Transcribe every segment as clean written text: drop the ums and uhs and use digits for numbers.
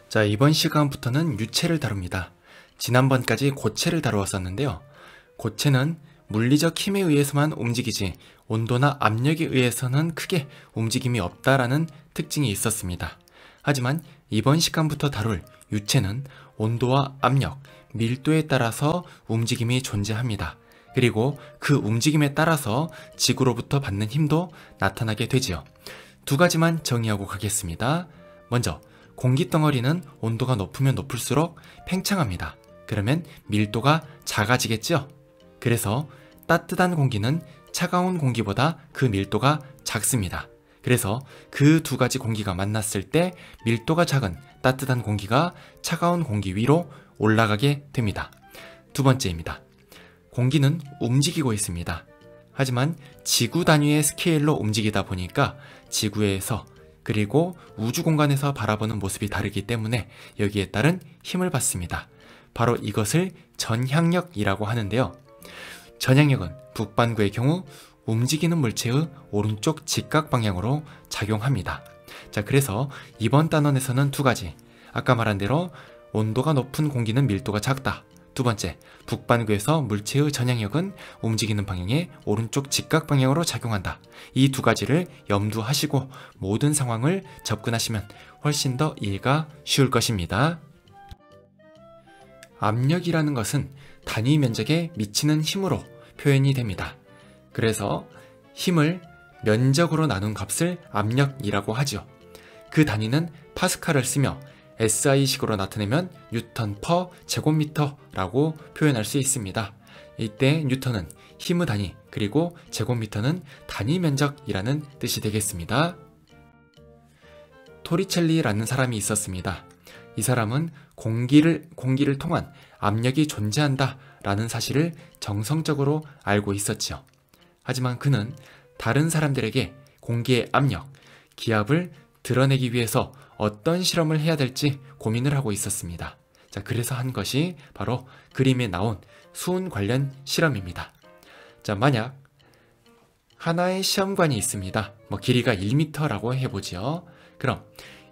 자, 이번 시간부터는 유체를 다룹니다. 지난번까지 고체를 다루었었는데요. 고체는 물리적 힘에 의해서만 움직이지 온도나 압력에 의해서는 크게 움직임이 없다라는 특징이 있었습니다. 하지만 이번 시간부터 다룰 유체는 온도와 압력, 밀도에 따라서 움직임이 존재합니다. 그리고 그 움직임에 따라서 지구로부터 받는 힘도 나타나게 되지요. 두 가지만 정의하고 가겠습니다. 먼저 공기덩어리는 온도가 높으면 높을수록 팽창합니다. 그러면 밀도가 작아지겠죠? 그래서 따뜻한 공기는 차가운 공기보다 그 밀도가 작습니다. 그래서 그 두 가지 공기가 만났을 때 밀도가 작은 따뜻한 공기가 차가운 공기 위로 올라가게 됩니다. 두 번째입니다. 공기는 움직이고 있습니다. 하지만 지구 단위의 스케일로 움직이다 보니까 지구에서 그리고 우주 공간에서 바라보는 모습이 다르기 때문에 여기에 따른 힘을 받습니다. 바로 이것을 전향력이라고 하는데요. 전향력은 북반구의 경우 움직이는 물체의 오른쪽 직각 방향으로 작용합니다. 자, 그래서 이번 단원에서는 두 가지. 아까 말한 대로 온도가 높은 공기는 밀도가 작다. 두 번째, 북반구에서 물체의 전향력은 움직이는 방향의 오른쪽 직각 방향으로 작용한다. 이 두 가지를 염두하시고 모든 상황을 접근하시면 훨씬 더 이해가 쉬울 것입니다. 압력이라는 것은 단위 면적에 미치는 힘으로 표현이 됩니다. 그래서 힘을 면적으로 나눈 값을 압력이라고 하죠. 그 단위는 파스칼을 쓰며 SI식으로 나타내면 뉴턴 퍼 제곱미터라고 표현할 수 있습니다. 이때 뉴턴은 힘의 단위, 그리고 제곱미터는 단위 면적이라는 뜻이 되겠습니다. 토리첼리라는 사람이 있었습니다. 이 사람은 공기를 통한 압력이 존재한다 라는 사실을 정성적으로 알고 있었지요. 하지만 그는 다른 사람들에게 공기의 압력, 기압을 드러내기 위해서 어떤 실험을 해야 될지 고민을 하고 있었습니다. 자, 그래서 한 것이 바로 그림에 나온 수은 관련 실험입니다. 자, 만약 하나의 시험관이 있습니다. 길이가 1m라고 해보지요. 그럼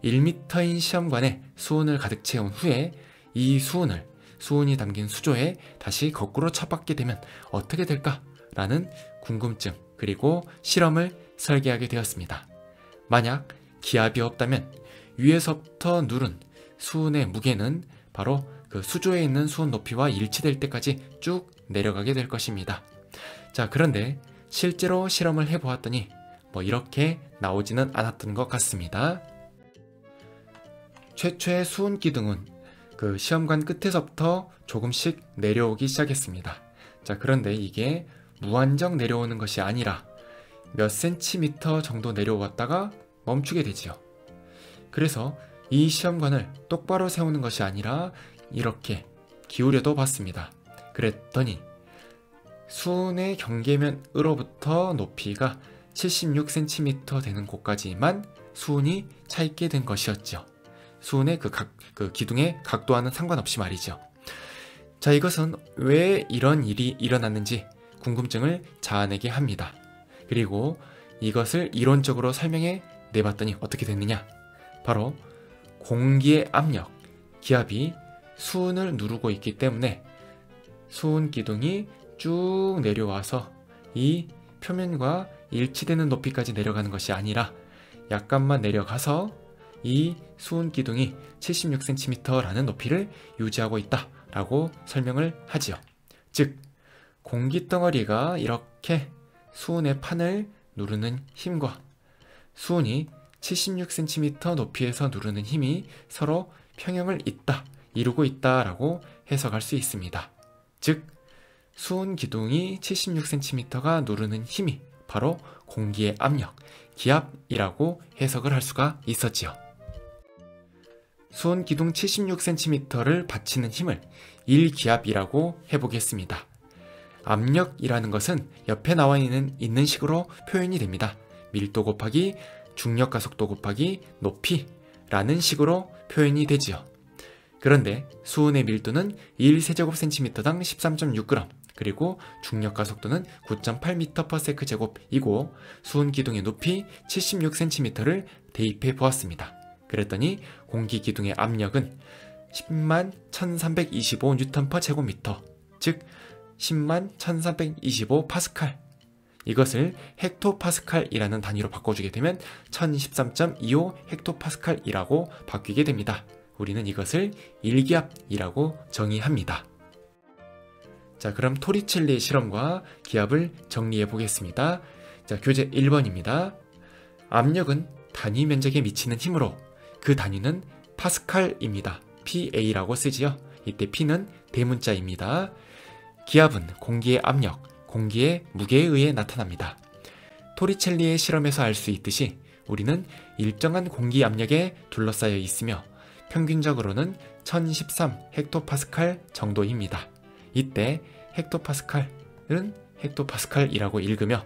1m인 시험관에 수은을 가득 채운 후에 이 수은이 담긴 수조에 다시 거꾸로 쳐박게 되면 어떻게 될까? 라는 궁금증, 그리고 실험을 설계하게 되었습니다. 만약 기압이 없다면 위에서부터 누른 수은의 무게는 바로 그 수조에 있는 수은 높이와 일치될 때까지 쭉 내려가게 될 것입니다. 자, 그런데 실제로 실험을 해보았더니 이렇게 나오지는 않았던 것 같습니다. 최초의 수은 기둥은 그 시험관 끝에서부터 조금씩 내려오기 시작했습니다. 자, 그런데 이게 무한정 내려오는 것이 아니라 몇 센티미터 정도 내려왔다가 멈추게 되지요. 그래서 이 시험관을 똑바로 세우는 것이 아니라 이렇게 기울여도 봤습니다. 그랬더니 수은의 경계면으로부터 높이가 76cm 되는 곳까지만 수은이 차 있게 된 것이었죠. 수은의 그 기둥의 각도와는 상관없이 말이죠. 자, 이것은 왜 이런 일이 일어났는지 궁금증을 자아내게 합니다. 그리고 이것을 이론적으로 설명해 내봤더니 어떻게 됐느냐? 바로 공기의 압력, 기압이 수은을 누르고 있기 때문에 수은 기둥이 쭉 내려와서 이 표면과 일치되는 높이까지 내려가는 것이 아니라 약간만 내려가서 이 수은 기둥이 76cm라는 높이를 유지하고 있다라고 설명을 하지요. 즉, 공기덩어리가 이렇게 수은의 판을 누르는 힘과 수은이 76cm 높이에서 누르는 힘이 서로 평형을 이루고 있다라고 해석할 수 있습니다. 즉, 수은 기둥이 76cm가 누르는 힘이 바로 공기의 압력, 기압이라고 해석을 할 수가 있었지요. 수은 기둥 76cm를 받치는 힘을 1기압이라고 해보겠습니다. 압력이라는 것은 옆에 나와 있는 식으로 표현이 됩니다. 밀도 곱하기 중력 가속도 곱하기 높이라는 식으로 표현이 되지요. 그런데 수은의 밀도는 1세제곱cm당 13.6g, 그리고 중력 가속도는 9.8m/s이고 수은 기둥의 높이 76cm를 대입해 보았습니다. 그랬더니 공기 기둥의 압력은 10만 1325N/제곱미터, 즉 10만 1325 파스칼. 이것을 헥토파스칼이라는 단위로 바꿔주게 되면 1013.25 헥토파스칼이라고 바뀌게 됩니다. 우리는 이것을 일기압이라고 정의합니다. 자, 그럼 토리첼리의 실험과 기압을 정리해 보겠습니다. 자, 교재 1번입니다. 압력은 단위 면적에 미치는 힘으로, 그 단위는 파스칼입니다. PA라고 쓰지요. 이때 P는 대문자입니다. 기압은 공기의 압력, 공기의 무게에 의해 나타납니다. 토리첼리의 실험에서 알 수 있듯이 우리는 일정한 공기 압력에 둘러싸여 있으며 평균적으로는 1013 헥토파스칼 정도입니다. 이때 헥토파스칼은 헥토파스칼이라고 읽으며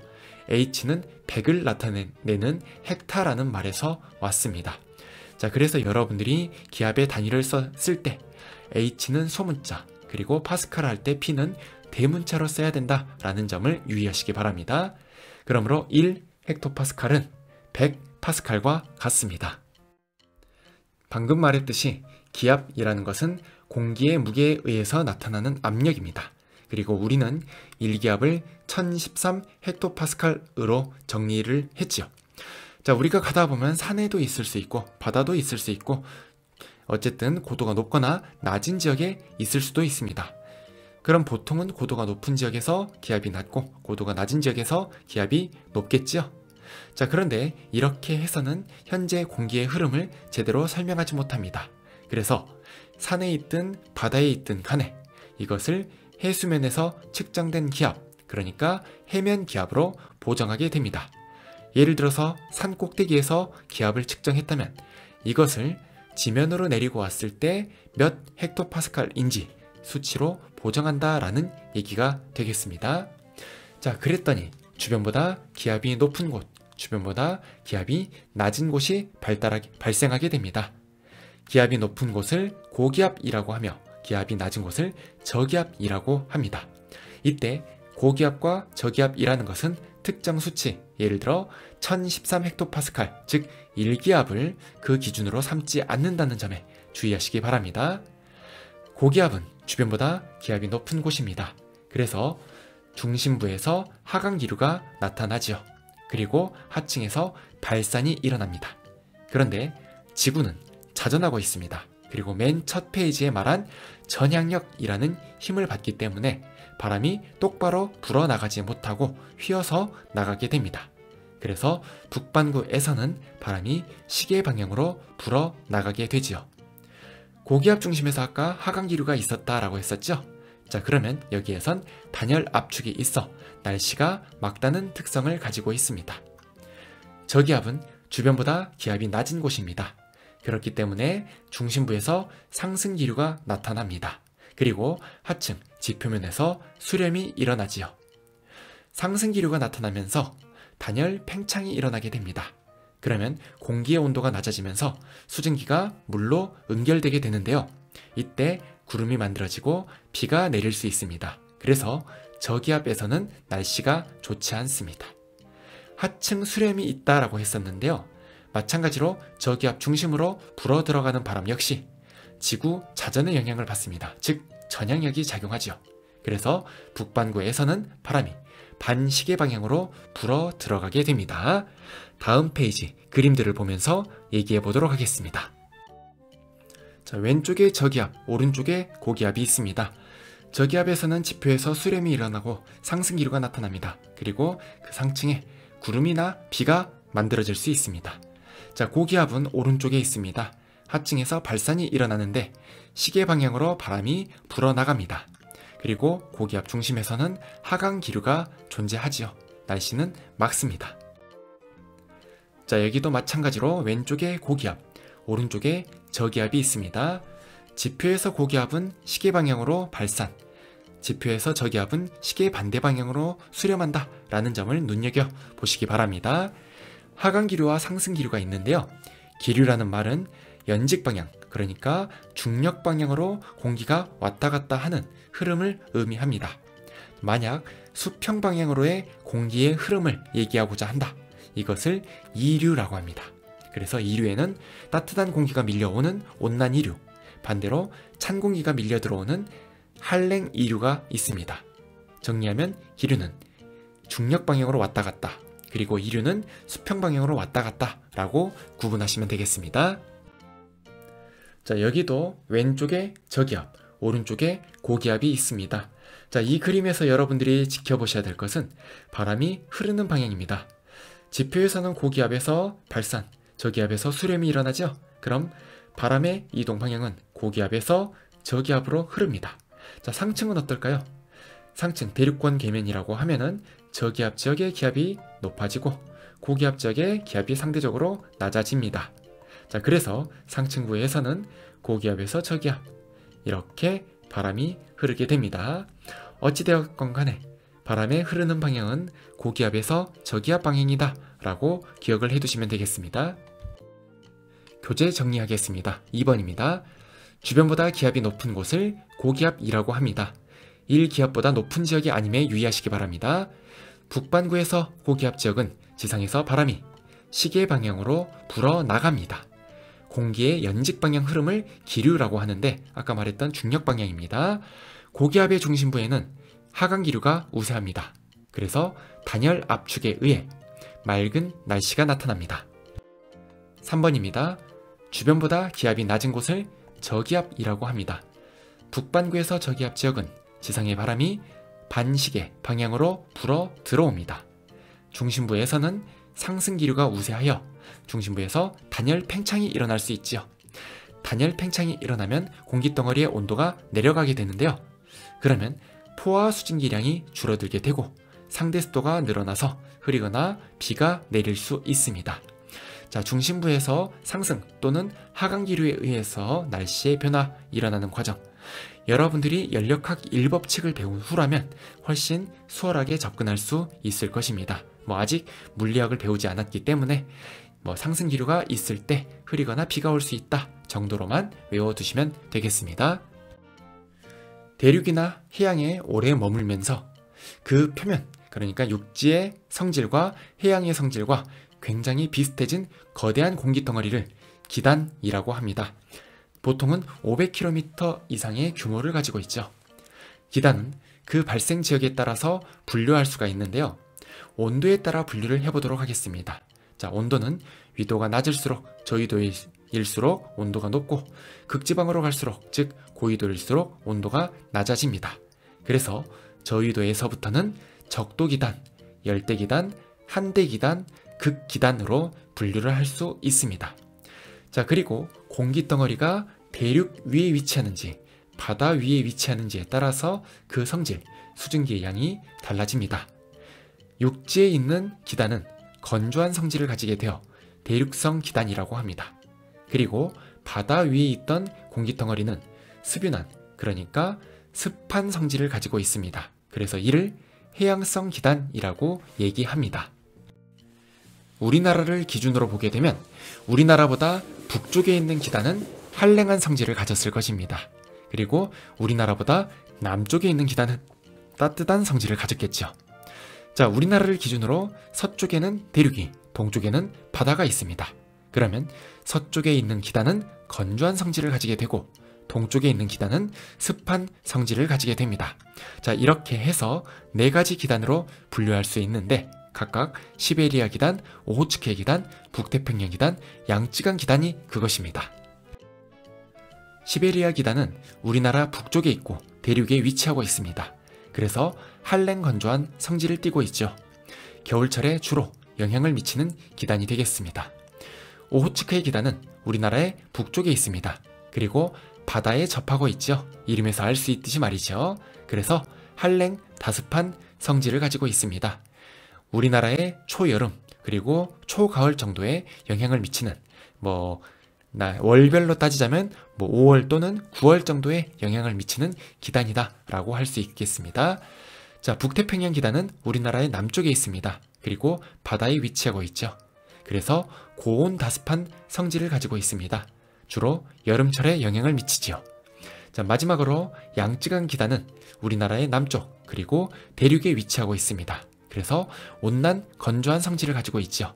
H는 100을 나타내는 헥타라는 말에서 왔습니다. 자, 그래서 여러분들이 기압의 단위를 쓸 때 H는 소문자, 그리고 파스칼 할 때 P는 대문자로 써야 된다라는 점을 유의하시기 바랍니다. 그러므로 1 헥토파스칼은 100 파스칼과 같습니다. 방금 말했듯이 기압이라는 것은 공기의 무게에 의해서 나타나는 압력입니다. 그리고 우리는 일기압을 1013 헥토파스칼으로 정리를 했지요. 자, 우리가 가다 보면 산에도 있을 수 있고 바다도 있을 수 있고 어쨌든 고도가 높거나 낮은 지역에 있을 수도 있습니다. 그럼 보통은 고도가 높은 지역에서 기압이 낮고 고도가 낮은 지역에서 기압이 높겠지요. 자, 그런데 이렇게 해서는 현재 공기의 흐름을 제대로 설명하지 못합니다. 그래서 산에 있든 바다에 있든 간에 이것을 해수면에서 측정된 기압, 그러니까 해면 기압으로 보정하게 됩니다. 예를 들어서 산 꼭대기에서 기압을 측정했다면 이것을 지면으로 내리고 왔을 때 몇 헥토파스칼인지 수치로 보정한다라는 얘기가 되겠습니다. 자, 그랬더니 주변보다 기압이 높은 곳, 주변보다 기압이 낮은 곳이 발생하게 됩니다. 기압이 높은 곳을 고기압이라고 하며 기압이 낮은 곳을 저기압이라고 합니다. 이때 고기압과 저기압이라는 것은 특정 수치, 예를 들어 1013 헥토파스칼, 즉 1기압을 그 기준으로 삼지 않는다는 점에 주의하시기 바랍니다. 고기압은 주변보다 기압이 높은 곳입니다. 그래서 중심부에서 하강기류가 나타나지요. 그리고 하층에서 발산이 일어납니다. 그런데 지구는 자전하고 있습니다. 그리고 맨 첫 페이지에 말한 전향력이라는 힘을 받기 때문에 바람이 똑바로 불어나가지 못하고 휘어서 나가게 됩니다. 그래서 북반구에서는 바람이 시계 방향으로 불어나가게 되지요. 고기압 중심에서 아까 하강기류가 있었다라고 했었죠? 자, 그러면 여기에선 단열 압축이 있어 날씨가 맑다는 특성을 가지고 있습니다. 저기압은 주변보다 기압이 낮은 곳입니다. 그렇기 때문에 중심부에서 상승기류가 나타납니다. 그리고 하층, 지표면에서 수렴이 일어나지요. 상승기류가 나타나면서 단열 팽창이 일어나게 됩니다. 그러면 공기의 온도가 낮아지면서 수증기가 물로 응결되게 되는데요. 이때 구름이 만들어지고 비가 내릴 수 있습니다. 그래서 저기압에서는 날씨가 좋지 않습니다. 하층 수렴이 있다라고 했었는데요. 마찬가지로 저기압 중심으로 불어 들어가는 바람 역시 지구 자전의 영향을 받습니다. 즉 전향력이 작용하죠. 그래서 북반구에서는 바람이 반시계 방향으로 불어 들어가게 됩니다. 다음 페이지 그림들을 보면서 얘기해 보도록 하겠습니다. 자, 왼쪽에 저기압, 오른쪽에 고기압이 있습니다. 저기압에서는 지표에서 수렴이 일어나고 상승기류가 나타납니다. 그리고 그 상층에 구름이나 비가 만들어질 수 있습니다. 자, 고기압은 오른쪽에 있습니다. 하층에서 발산이 일어나는데 시계 방향으로 바람이 불어나갑니다. 그리고 고기압 중심에서는 하강기류가 존재하지요. 날씨는 맑습니다. 자, 여기도 마찬가지로 왼쪽에 고기압, 오른쪽에 저기압이 있습니다. 지표에서 고기압은 시계 방향으로 발산, 지표에서 저기압은 시계 반대 방향으로 수렴한다 라는 점을 눈여겨 보시기 바랍니다. 하강기류와 상승기류가 있는데요. 기류라는 말은 연직 방향, 그러니까 중력 방향으로 공기가 왔다 갔다 하는 흐름을 의미합니다. 만약 수평 방향으로의 공기의 흐름을 얘기하고자 한다. 이것을 이류라고 합니다. 그래서 이류에는 따뜻한 공기가 밀려오는 온난 이류, 반대로 찬 공기가 밀려 들어오는 한랭 이류가 있습니다. 정리하면 기류는 중력 방향으로 왔다 갔다, 그리고 이류는 수평 방향으로 왔다 갔다 라고 구분하시면 되겠습니다. 자, 여기도 왼쪽에 저기압, 오른쪽에 고기압이 있습니다. 자, 이 그림에서 여러분들이 지켜보셔야 될 것은 바람이 흐르는 방향입니다. 지표에서는 고기압에서 발산, 저기압에서 수렴이 일어나죠? 그럼 바람의 이동 방향은 고기압에서 저기압으로 흐릅니다. 자, 상층은 어떨까요? 상층 대륙권 계면이라고 하면은 저기압 지역의 기압이 높아지고 고기압 지역의 기압이 상대적으로 낮아집니다. 자, 그래서 상층부에서는 고기압에서 저기압, 이렇게 바람이 흐르게 됩니다. 어찌되었건 간에 바람의 흐르는 방향은 고기압에서 저기압 방향이다 라고 기억을 해두시면 되겠습니다. 교재 정리하겠습니다. 2번입니다. 주변보다 기압이 높은 곳을 고기압이라고 합니다. 1기압보다 높은 지역이 아님에 유의하시기 바랍니다. 북반구에서 고기압 지역은 지상에서 바람이 시계 방향으로 불어나갑니다. 공기의 연직 방향 흐름을 기류라고 하는데 아까 말했던 중력 방향입니다. 고기압의 중심부에는 하강 기류가 우세합니다. 그래서 단열 압축에 의해 맑은 날씨가 나타납니다. 3번입니다. 주변보다 기압이 낮은 곳을 저기압이라고 합니다. 북반구에서 저기압 지역은 지상의 바람이 반시계 방향으로 불어 들어옵니다. 중심부에서는 상승 기류가 우세하여 중심부에서 단열 팽창이 일어날 수 있지요. 단열 팽창이 일어나면 공기덩어리의 온도가 내려가게 되는데요. 그러면 포화 수증기량이 줄어들게 되고 상대 습도가 늘어나서 흐리거나 비가 내릴 수 있습니다. 자, 중심부에서 상승 또는 하강 기류에 의해서 날씨의 변화 일어나는 과정, 여러분들이 연력학 1법칙을 배운 후라면 훨씬 수월하게 접근할 수 있을 것입니다. 아직 물리학을 배우지 않았기 때문에 상승 기류가 있을 때 흐리거나 비가 올 수 있다 정도로만 외워두시면 되겠습니다. 대륙이나 해양에 오래 머물면서 그 표면, 그러니까 육지의 성질과 해양의 성질과 굉장히 비슷해진 거대한 공기덩어리를 기단이라고 합니다. 보통은 500km 이상의 규모를 가지고 있죠. 기단은 그 발생 지역에 따라서 분류할 수가 있는데요. 온도에 따라 분류를 해보도록 하겠습니다. 자, 온도는 위도가 낮을수록 저위도일수록 온도가 높고 극지방으로 갈수록, 즉 고위도일수록 온도가 낮아집니다. 그래서 저위도에서부터는 적도기단, 열대기단, 한대기단, 극기단으로 분류를 할 수 있습니다. 자, 그리고 공기덩어리가 대륙 위에 위치하는지 바다 위에 위치하는지에 따라서 그 성질, 수증기의 양이 달라집니다. 육지에 있는 기단은 건조한 성질을 가지게 되어 대륙성 기단이라고 합니다. 그리고 바다 위에 있던 공기덩어리는 습윤한, 그러니까 습한 성질을 가지고 있습니다. 그래서 이를 해양성 기단이라고 얘기합니다. 우리나라를 기준으로 보게 되면 우리나라보다 북쪽에 있는 기단은 한랭한 성질을 가졌을 것입니다. 그리고 우리나라보다 남쪽에 있는 기단은 따뜻한 성질을 가졌겠죠. 자, 우리나라를 기준으로 서쪽에는 대륙이, 동쪽에는 바다가 있습니다. 그러면 서쪽에 있는 기단은 건조한 성질을 가지게 되고 동쪽에 있는 기단은 습한 성질을 가지게 됩니다. 자, 이렇게 해서 4가지 기단으로 분류할 수 있는데 각각 시베리아 기단, 오호츠크의 기단, 북태평양 기단, 양쯔강 기단이 그것입니다. 시베리아 기단은 우리나라 북쪽에 있고 대륙에 위치하고 있습니다. 그래서 한랭 건조한 성질을 띠고 있죠. 겨울철에 주로 영향을 미치는 기단이 되겠습니다. 오호츠크의 기단은 우리나라의 북쪽에 있습니다. 그리고 바다에 접하고 있죠. 이름에서 알 수 있듯이 말이죠. 그래서 한랭 다습한 성질을 가지고 있습니다. 우리나라의 초여름 그리고 초가을 정도에 영향을 미치는 월별로 따지자면 5월 또는 9월 정도에 영향을 미치는 기단이다 라고 할 수 있겠습니다. 자, 북태평양 기단은 우리나라의 남쪽에 있습니다. 그리고 바다에 위치하고 있죠. 그래서 고온 다습한 성질을 가지고 있습니다. 주로 여름철에 영향을 미치지요. 자, 마지막으로 양쯔강 기단은 우리나라의 남쪽 그리고 대륙에 위치하고 있습니다. 그래서 온난 건조한 성질을 가지고 있죠.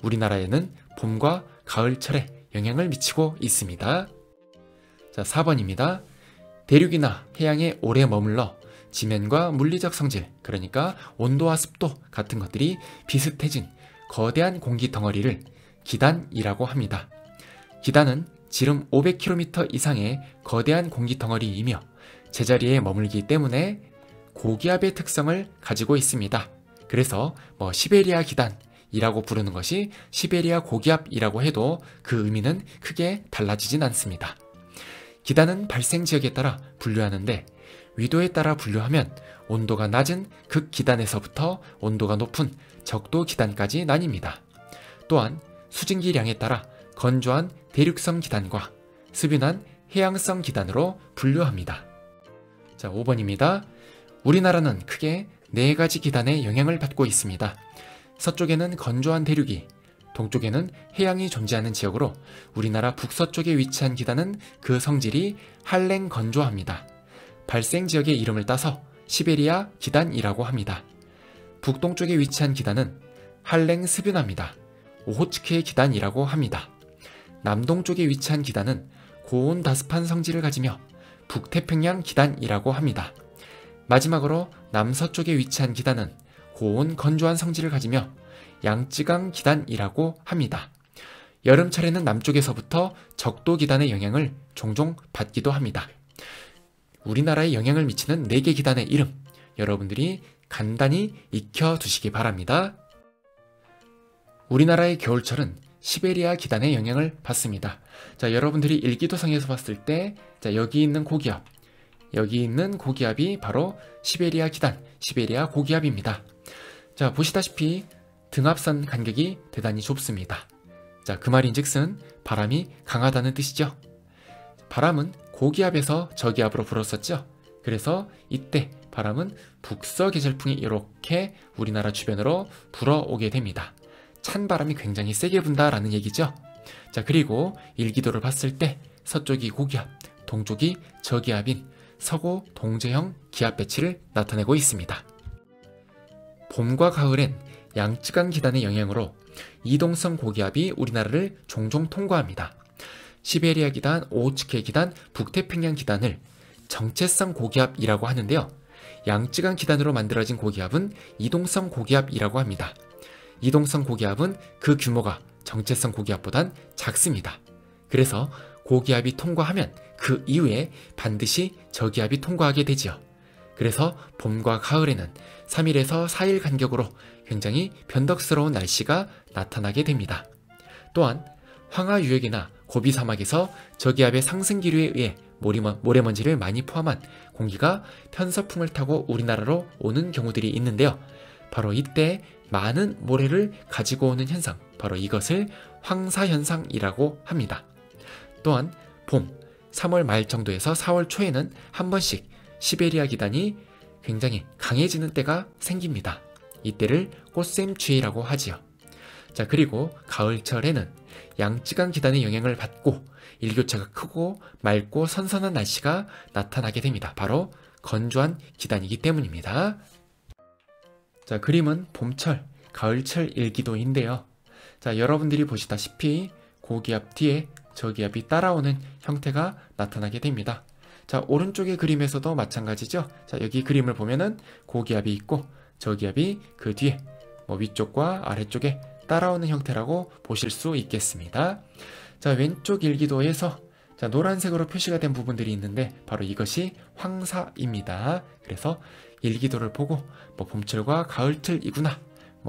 우리나라에는 봄과 가을철에 영향을 미치고 있습니다. 자, 4번입니다. 대륙이나 해양에 오래 머물러 지면과 물리적 성질, 그러니까 온도와 습도 같은 것들이 비슷해진 거대한 공기 덩어리를 기단이라고 합니다. 기단은 지름 500km 이상의 거대한 공기 덩어리이며 제자리에 머물기 때문에 고기압의 특성을 가지고 있습니다. 그래서 시베리아 기단이라고 부르는 것이 시베리아 고기압이라고 해도 그 의미는 크게 달라지진 않습니다. 기단은 발생 지역에 따라 분류하는데 위도에 따라 분류하면 온도가 낮은 극기단에서부터 온도가 높은 적도 기단까지 나뉩니다. 또한 수증기량에 따라 건조한 대륙성 기단과 습윤한 해양성 기단으로 분류합니다. 자, 5번입니다. 우리나라는 크게 4가지 기단의 영향을 받고 있습니다. 서쪽에는 건조한 대륙이, 동쪽에는 해양이 존재하는 지역으로 우리나라 북서쪽에 위치한 기단은 그 성질이 한랭 건조합니다. 발생 지역의 이름을 따서 시베리아 기단이라고 합니다. 북동쪽에 위치한 기단은 한랭 습윤합니다. 오호츠크의 기단이라고 합니다. 남동쪽에 위치한 기단은 고온 다습한 성질을 가지며 북태평양 기단이라고 합니다. 마지막으로 남서쪽에 위치한 기단은 고온 건조한 성질을 가지며 양쯔강 기단이라고 합니다. 여름철에는 남쪽에서부터 적도 기단의 영향을 종종 받기도 합니다. 우리나라에 영향을 미치는 4개 기단의 이름, 여러분들이 간단히 익혀두시기 바랍니다. 우리나라의 겨울철은 시베리아 기단의 영향을 받습니다. 자, 여러분들이 일기도상에서 봤을 때, 자, 여기 있는 고기압이 바로 시베리아 기단, 시베리아 고기압입니다. 자, 보시다시피 등압선 간격이 대단히 좁습니다. 자, 그 말인즉슨 바람이 강하다는 뜻이죠. 바람은 고기압에서 저기압으로 불었었죠. 그래서 이때 바람은 북서 계절풍이 이렇게 우리나라 주변으로 불어오게 됩니다. 찬 바람이 굉장히 세게 분다라는 얘기죠. 자, 그리고 일기도를 봤을 때 서쪽이 고기압, 동쪽이 저기압인 서고 동저형 기압 배치를 나타내고 있습니다. 봄과 가을엔 양쯔강 기단의 영향으로 이동성 고기압이 우리나라를 종종 통과합니다. 시베리아 기단, 오호츠크의 기단, 북태평양 기단을 정체성 고기압이라고 하는데요. 양쯔강 기단으로 만들어진 고기압은 이동성 고기압이라고 합니다. 이동성 고기압은 그 규모가 정체성 고기압보단 작습니다. 그래서 고기압이 통과하면 그 이후에 반드시 저기압이 통과하게 되지요. 그래서 봄과 가을에는 3일에서 4일 간격으로 굉장히 변덕스러운 날씨가 나타나게 됩니다. 또한 황하 유역이나 고비 사막에서 저기압의 상승 기류에 의해 모래먼지를 많이 포함한 공기가 편서풍을 타고 우리나라로 오는 경우들이 있는데요. 바로 이때 많은 모래를 가지고 오는 현상, 바로 이것을 황사현상이라고 합니다. 또한 봄, 3월 말 정도에서 4월 초에는 한 번씩 시베리아 기단이 굉장히 강해지는 때가 생깁니다. 이때를 꽃샘추위라고 하지요. 자, 그리고 가을철에는 양쯔강 기단의 영향을 받고 일교차가 크고 맑고 선선한 날씨가 나타나게 됩니다. 바로 건조한 기단이기 때문입니다. 자, 그림은 봄철, 가을철 일기도인데요. 자, 여러분들이 보시다시피 고기압 뒤에 저기압이 따라오는 형태가 나타나게 됩니다. 자, 오른쪽의 그림에서도 마찬가지죠. 자, 여기 그림을 보면은 고기압이 있고 저기압이 그 뒤에 위쪽과 아래쪽에 따라오는 형태라고 보실 수 있겠습니다. 자, 왼쪽 일기도에서 자, 노란색으로 표시가 된 부분들이 있는데 바로 이것이 황사입니다. 그래서 일기도를 보고 봄철과 가을철이구나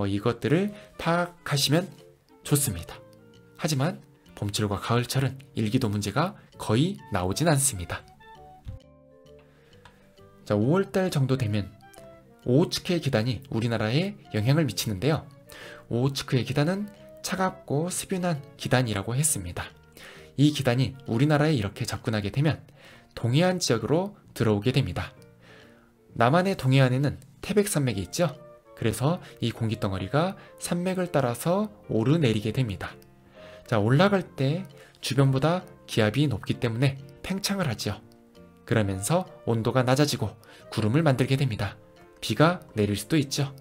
이것들을 파악하시면 좋습니다. 하지만 봄철과 가을철은 일기도 문제가 거의 나오진 않습니다. 자, 5월달 정도 되면 오호츠크의 기단이 우리나라에 영향을 미치는데요. 오호츠크의 기단은 차갑고 습윤한 기단이라고 했습니다. 이 기단이 우리나라에 이렇게 접근하게 되면 동해안 지역으로 들어오게 됩니다. 남한의 동해안에는 태백산맥이 있죠. 그래서 이 공기덩어리가 산맥을 따라서 오르내리게 됩니다. 자, 올라갈 때 주변보다 기압이 높기 때문에 팽창을 하죠. 그러면서 온도가 낮아지고 구름을 만들게 됩니다. 비가 내릴 수도 있죠.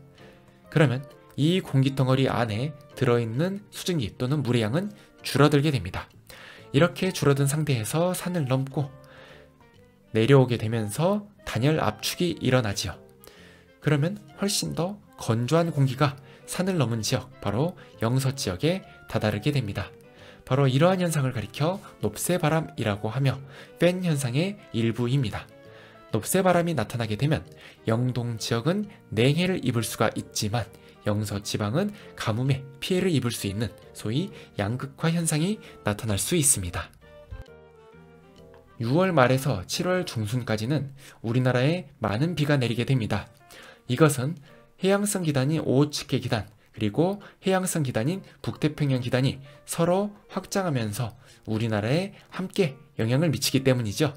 그러면 이 공기덩어리 안에 들어있는 수증기 또는 물의 양은 줄어들게 됩니다. 이렇게 줄어든 상태에서 산을 넘고 내려오게 되면서 단열 압축이 일어나지요. 그러면 훨씬 더 건조한 공기가 산을 넘은 지역, 바로 영서 지역에 다다르게 됩니다. 바로 이러한 현상을 가리켜 높새바람이라고 하며 팬 현상의 일부입니다. 높새바람이 나타나게 되면 영동 지역은 냉해를 입을 수가 있지만 영서 지방은 가뭄에 피해를 입을 수 있는 소위 양극화 현상이 나타날 수 있습니다. 6월 말에서 7월 중순까지는 우리나라에 많은 비가 내리게 됩니다. 이것은 해양성 기단인 오호츠케 기단 그리고 해양성 기단인 북태평양 기단이 서로 확장하면서 우리나라에 함께 영향을 미치기 때문이죠.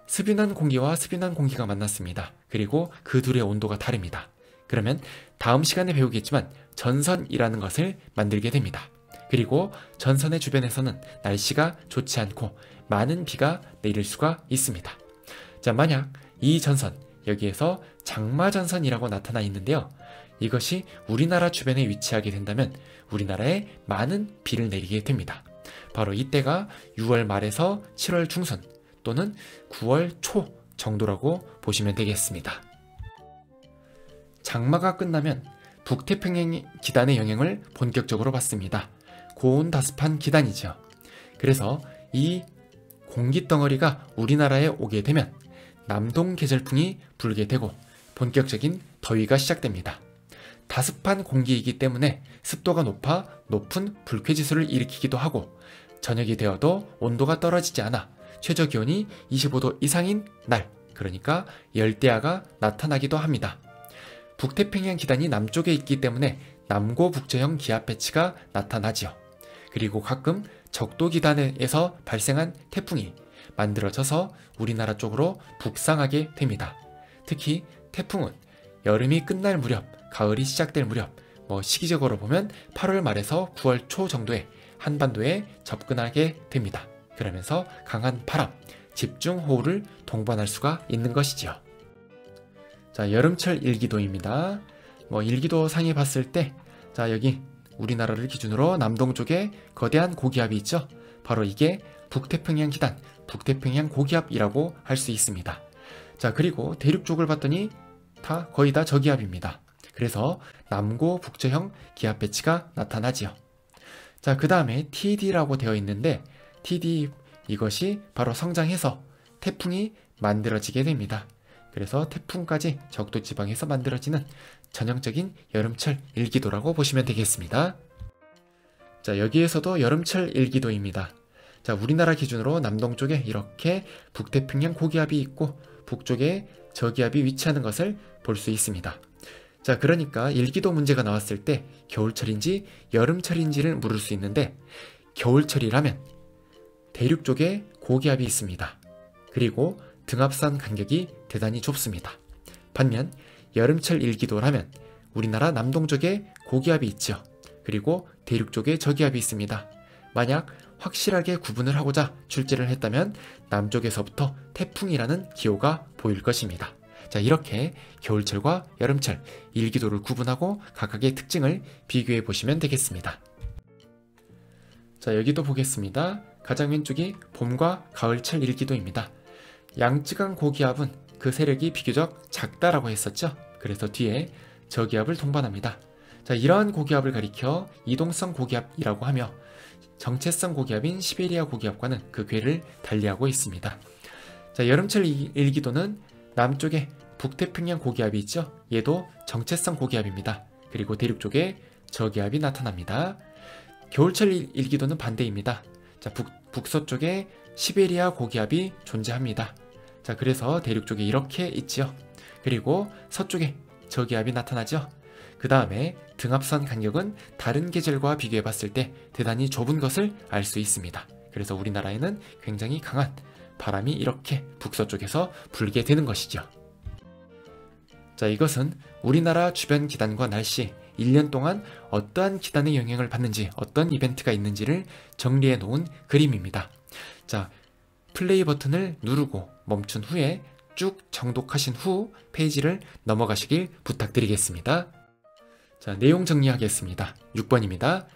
습윤한 공기와 습윤한 공기가 만났습니다. 그리고 그 둘의 온도가 다릅니다. 그러면 다음 시간에 배우겠지만 전선이라는 것을 만들게 됩니다. 그리고 전선의 주변에서는 날씨가 좋지 않고 많은 비가 내릴 수가 있습니다. 자, 만약 이 전선, 여기에서 장마전선이라고 나타나 있는데요. 이것이 우리나라 주변에 위치하게 된다면 우리나라에 많은 비를 내리게 됩니다. 바로 이때가 6월 말에서 7월 중순 또는 9월 초 정도라고 보시면 되겠습니다. 장마가 끝나면 북태평양 기단의 영향을 본격적으로 받습니다. 고온다습한 기단이죠. 그래서 이 공기덩어리가 우리나라에 오게 되면 남동 계절풍이 불게 되고 본격적인 더위가 시작됩니다. 다습한 공기이기 때문에 습도가 높아 높은 불쾌지수를 일으키기도 하고 저녁이 되어도 온도가 떨어지지 않아 최저기온이 25도 이상인 날, 그러니까 열대야가 나타나기도 합니다. 북태평양 기단이 남쪽에 있기 때문에 남고북저형 기압 배치가 나타나지요. 그리고 가끔 적도 기단에서 발생한 태풍이 만들어져서 우리나라 쪽으로 북상하게 됩니다. 특히 태풍은 여름이 끝날 무렵, 가을이 시작될 무렵, 시기적으로 보면 8월 말에서 9월 초 정도에 한반도에 접근하게 됩니다. 그러면서 강한 바람, 집중호우를 동반할 수가 있는 것이지요. 자, 여름철 일기도입니다. 일기도 상에 봤을 때, 자, 여기 우리나라를 기준으로 남동쪽에 거대한 고기압이 있죠. 바로 이게 북태평양 기단, 북태평양 고기압이라고 할 수 있습니다. 자, 그리고 대륙 쪽을 봤더니 거의 다 저기압입니다. 그래서 남고 북저형 기압 배치가 나타나지요. 자, 그 다음에 TD라고 되어 있는데 TD 이것이 바로 성장해서 태풍이 만들어지게 됩니다. 그래서 태풍까지 적도 지방에서 만들어지는 전형적인 여름철 일기도라고 보시면 되겠습니다. 자, 여기에서도 여름철 일기도입니다. 자, 우리나라 기준으로 남동쪽에 이렇게 북태평양 고기압이 있고 북쪽에 저기압이 위치하는 것을 볼 수 있습니다. 자, 그러니까 일기도 문제가 나왔을 때 겨울철인지 여름철인지를 물을 수 있는데 겨울철이라면 대륙 쪽에 고기압이 있습니다. 그리고 등압선 간격이 대단히 좁습니다. 반면 여름철 일기도라면 우리나라 남동쪽에 고기압이 있죠. 그리고 대륙 쪽에 저기압이 있습니다. 만약 확실하게 구분을 하고자 출제를 했다면 남쪽에서부터 태풍이라는 기호가 보일 것입니다. 자, 이렇게 겨울철과 여름철, 일기도를 구분하고 각각의 특징을 비교해 보시면 되겠습니다. 자, 여기도 보겠습니다. 가장 왼쪽이 봄과 가을철 일기도입니다. 양쯔강 고기압은 그 세력이 비교적 작다라고 했었죠. 그래서 뒤에 저기압을 동반합니다. 자, 이러한 고기압을 가리켜 이동성 고기압이라고 하며 정체성 고기압인 시베리아 고기압과는 그 궤를 달리하고 있습니다. 자, 여름철 일기도는 남쪽에 북태평양 고기압이 있죠. 얘도 정체성 고기압입니다. 그리고 대륙 쪽에 저기압이 나타납니다. 겨울철 일기도는 반대입니다. 자, 북서쪽에 시베리아 고기압이 존재합니다. 자, 그래서 대륙 쪽에 이렇게 있지요. 그리고 서쪽에 저기압이 나타나죠. 그 다음에 등압선 간격은 다른 계절과 비교해 봤을 때 대단히 좁은 것을 알 수 있습니다. 그래서 우리나라에는 굉장히 강한 바람이 이렇게 북서쪽에서 불게 되는 것이죠. 자, 이것은 우리나라 주변 기단과 날씨, 1년 동안 어떠한 기단의 영향을 받는지, 어떤 이벤트가 있는지를 정리해 놓은 그림입니다. 자, 플레이 버튼을 누르고 멈춘 후에 쭉 정독하신 후 페이지를 넘어가시길 부탁드리겠습니다. 자, 내용 정리하겠습니다. 6번입니다.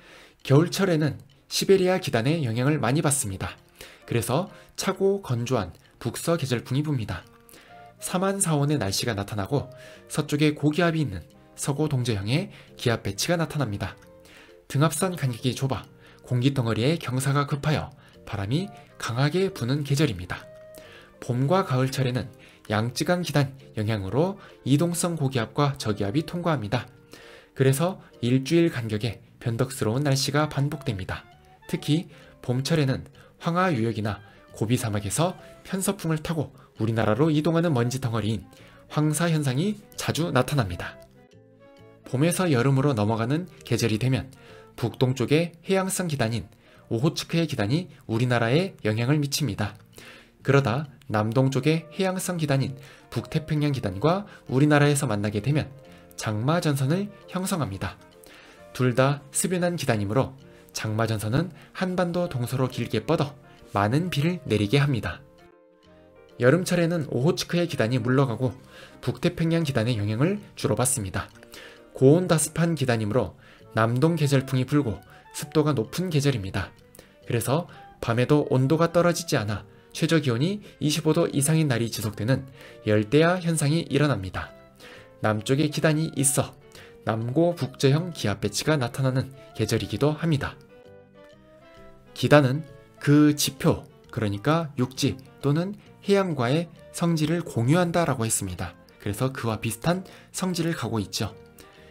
겨울철에는 시베리아 기단의 영향을 많이 받습니다. 그래서 차고 건조한 북서 계절풍이 붑니다. 사만사온의 날씨가 나타나고 서쪽에 고기압이 있는 서고 동저형의 기압 배치가 나타납니다. 등압선 간격이 좁아 공기덩어리에 경사가 급하여 바람이 강하게 부는 계절입니다. 봄과 가을철에는 양쯔강 기단 영향으로 이동성 고기압과 저기압이 통과합니다. 그래서 일주일 간격의 변덕스러운 날씨가 반복됩니다. 특히 봄철에는 황하 유역이나 고비 사막에서 편서풍을 타고 우리나라로 이동하는 먼지 덩어리인 황사 현상이 자주 나타납니다. 봄에서 여름으로 넘어가는 계절이 되면 북동쪽의 해양성 기단인 오호츠크의 기단이 우리나라에 영향을 미칩니다. 그러다 남동쪽의 해양성 기단인 북태평양 기단과 우리나라에서 만나게 되면 장마전선을 형성합니다. 둘 다 습연한 기단이므로 장마전선은 한반도 동서로 길게 뻗어 많은 비를 내리게 합니다. 여름철에는 오호츠크의 기단이 물러가고 북태평양 기단의 영향을 주로 받습니다. 고온다습한 기단이므로 남동 계절풍이 불고 습도가 높은 계절입니다. 그래서 밤에도 온도가 떨어지지 않아 최저기온이 25도 이상인 날이 지속되는 열대야 현상이 일어납니다. 남쪽에 기단이 있어 남고 북저형 기압 배치가 나타나는 계절이기도 합니다. 기단은 그 지표, 그러니까 육지 또는 해양과의 성질을 공유한다라고 했습니다. 그래서 그와 비슷한 성질을 가고 있죠.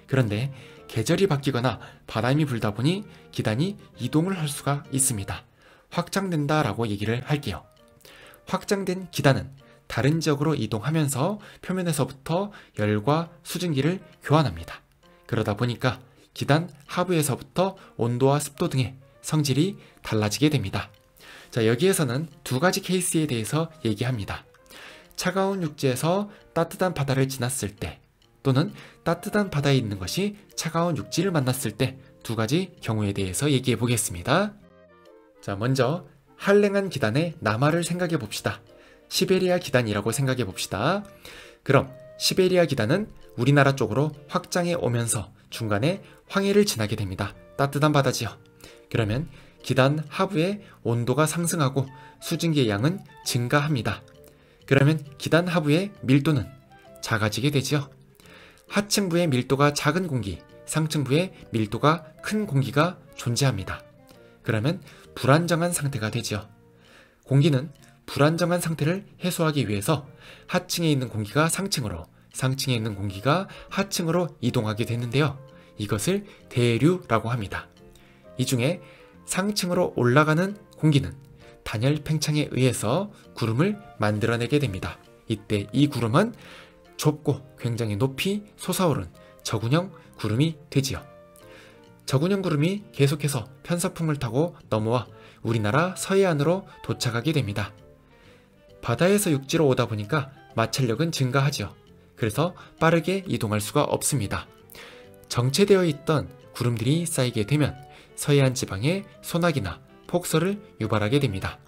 그런데 계절이 바뀌거나 바람이 불다 보니 기단이 이동을 할 수가 있습니다. 확장된다라고 얘기를 할게요. 확장된 기단은 다른 지역으로 이동하면서 표면에서부터 열과 수증기를 교환합니다. 그러다 보니까 기단 하부에서부터 온도와 습도 등의 성질이 달라지게 됩니다. 자, 여기에서는 두 가지 케이스에 대해서 얘기합니다. 차가운 육지에서 따뜻한 바다를 지났을 때 또는 따뜻한 바다에 있는 것이 차가운 육지를 만났을 때 두 가지 경우에 대해서 얘기해 보겠습니다. 자, 먼저 한랭한 기단의 남하를 생각해 봅시다. 시베리아 기단이라고 생각해 봅시다. 그럼 시베리아 기단은 우리나라 쪽으로 확장해 오면서 중간에 황해를 지나게 됩니다. 따뜻한 바다지요. 그러면 기단 하부의 온도가 상승하고 수증기의 양은 증가합니다. 그러면 기단 하부의 밀도는 작아지게 되지요. 하층부의 밀도가 작은 공기, 상층부의 밀도가 큰 공기가 존재합니다. 그러면 불안정한 상태가 되지요. 공기는 불안정한 상태를 해소하기 위해서 하층에 있는 공기가 상층으로, 상층에 있는 공기가 하층으로 이동하게 되는데요. 이것을 대류라고 합니다. 이 중에 상층으로 올라가는 공기는 단열 팽창에 의해서 구름을 만들어내게 됩니다. 이때 이 구름은 좁고 굉장히 높이 솟아오른 저군형 구름이 되지요. 저군형 구름이 계속해서 편서풍을 타고 넘어와 우리나라 서해안으로 도착하게 됩니다. 바다에서 육지로 오다 보니까 마찰력은 증가하지요. 그래서 빠르게 이동할 수가 없습니다. 정체되어 있던 구름들이 쌓이게 되면 서해안 지방에 소나기나 폭설을 유발하게 됩니다.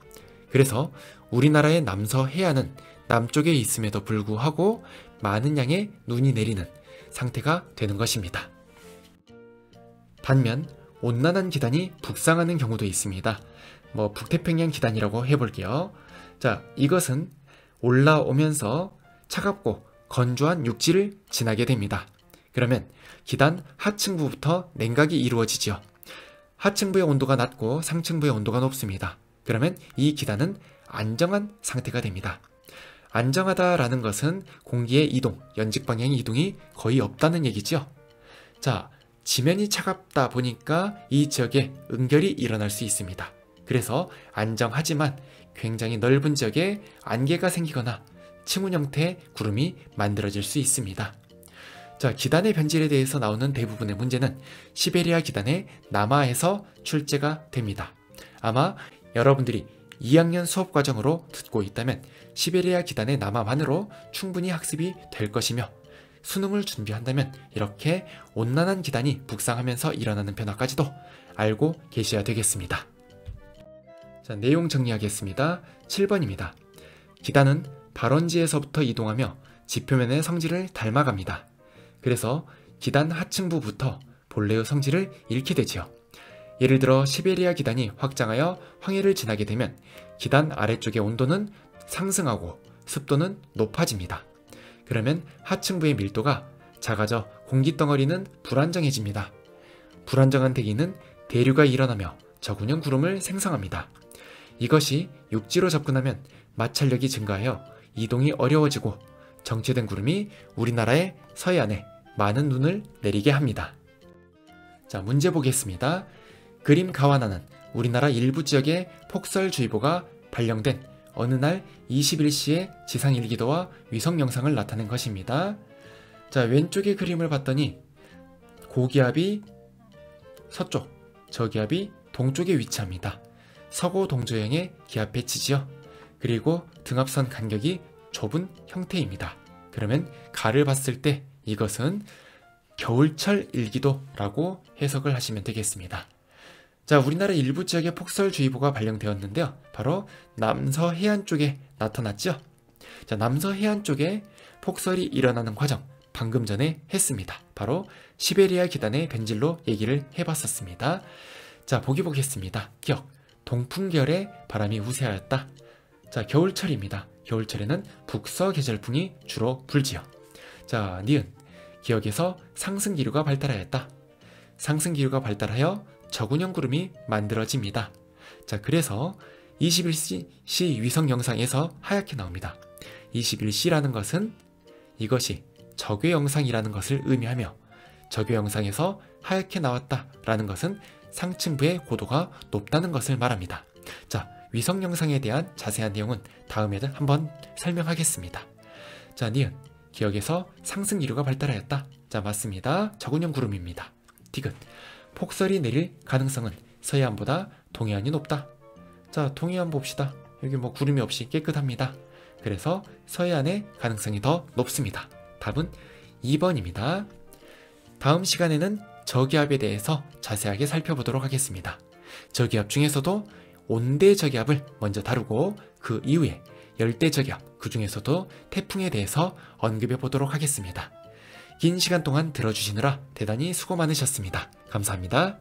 그래서 우리나라의 남서 해안은 남쪽에 있음에도 불구하고 많은 양의 눈이 내리는 상태가 되는 것입니다. 반면 온난한 기단이 북상하는 경우도 있습니다. 북태평양 기단이라고 해볼게요. 자, 이것은 올라오면서 차갑고 건조한 육지를 지나게 됩니다. 그러면 기단 하층부부터 냉각이 이루어지죠. 하층부의 온도가 낮고 상층부의 온도가 높습니다. 그러면 이 기단은 안정한 상태가 됩니다. 안정하다라는 것은 공기의 이동, 연직 방향의 이동이 거의 없다는 얘기죠. 자, 지면이 차갑다 보니까 이 지역에 응결이 일어날 수 있습니다. 그래서 안정하지만 굉장히 넓은 지역에 안개가 생기거나 층운 형태의 구름이 만들어질 수 있습니다. 자, 기단의 변질에 대해서 나오는 대부분의 문제는 시베리아 기단의 남하에서 출제가 됩니다. 아마 여러분들이 2학년 수업 과정으로 듣고 있다면 시베리아 기단의 남하만으로 충분히 학습이 될 것이며, 수능을 준비한다면 이렇게 온난한 기단이 북상하면서 일어나는 변화까지도 알고 계셔야 되겠습니다. 자, 내용 정리하겠습니다. 7번입니다. 기단은 발원지에서부터 이동하며 지표면의 성질을 닮아갑니다. 그래서 기단 하층부부터 본래의 성질을 잃게 되지요. 예를 들어 시베리아 기단이 확장하여 황해를 지나게 되면 기단 아래쪽의 온도는 상승하고 습도는 높아집니다. 그러면 하층부의 밀도가 작아져 공기덩어리는 불안정해집니다. 불안정한 대기는 대류가 일어나며 저군형 구름을 생성합니다. 이것이 육지로 접근하면 마찰력이 증가하여 이동이 어려워지고 정체된 구름이 우리나라의 서해안에 많은 눈을 내리게 합니다. 자, 문제 보겠습니다. 그림 가와나는 우리나라 일부 지역에 폭설주의보가 발령된 어느 날 21시의 지상일기도와 위성 영상을 나타낸 것입니다. 자, 왼쪽의 그림을 봤더니 고기압이 서쪽, 저기압이 동쪽에 위치합니다. 서고 동조형의 기압 배치지요. 그리고 등압선 간격이 좁은 형태입니다. 그러면 가를 봤을 때 이것은 겨울철 일기도라고 해석을 하시면 되겠습니다. 자, 우리나라 일부 지역에 폭설주의보가 발령되었는데요. 바로 남서 해안 쪽에 나타났죠. 자, 남서 해안 쪽에 폭설이 일어나는 과정 방금 전에 했습니다. 바로 시베리아 기단의 변질로 얘기를 해봤었습니다. 자, 보기 보겠습니다. 기억, 동풍계열의 바람이 우세하였다. 자, 겨울철입니다. 겨울철에는 북서 계절풍이 주로 불지요. 자, 니은, 기억에서 상승기류가 발달하였다. 상승기류가 발달하여 저군형 구름이 만들어집니다. 자, 그래서 21시 위성 영상에서 하얗게 나옵니다. 21시라는 것은 이것이 적외 영상이라는 것을 의미하며 적외 영상에서 하얗게 나왔다라는 것은 상층부의 고도가 높다는 것을 말합니다. 자, 위성 영상에 대한 자세한 내용은 다음에 한번 설명하겠습니다. 자, 니은, 기억에서 상승기류가 발달하였다. 자, 맞습니다. 저군형 구름입니다. 디귿, 폭설이 내릴 가능성은 서해안보다 동해안이 높다. 자, 동해안 봅시다. 여기 뭐 구름이 없이 깨끗합니다. 그래서 서해안의 가능성이 더 높습니다. 답은 2번입니다. 다음 시간에는 저기압에 대해서 자세하게 살펴보도록 하겠습니다. 저기압 중에서도 온대 저기압을 먼저 다루고 그 이후에 열대 저기압, 그 중에서도 태풍에 대해서 언급해 보도록 하겠습니다. 긴 시간 동안 들어주시느라 대단히 수고 많으셨습니다. 감사합니다.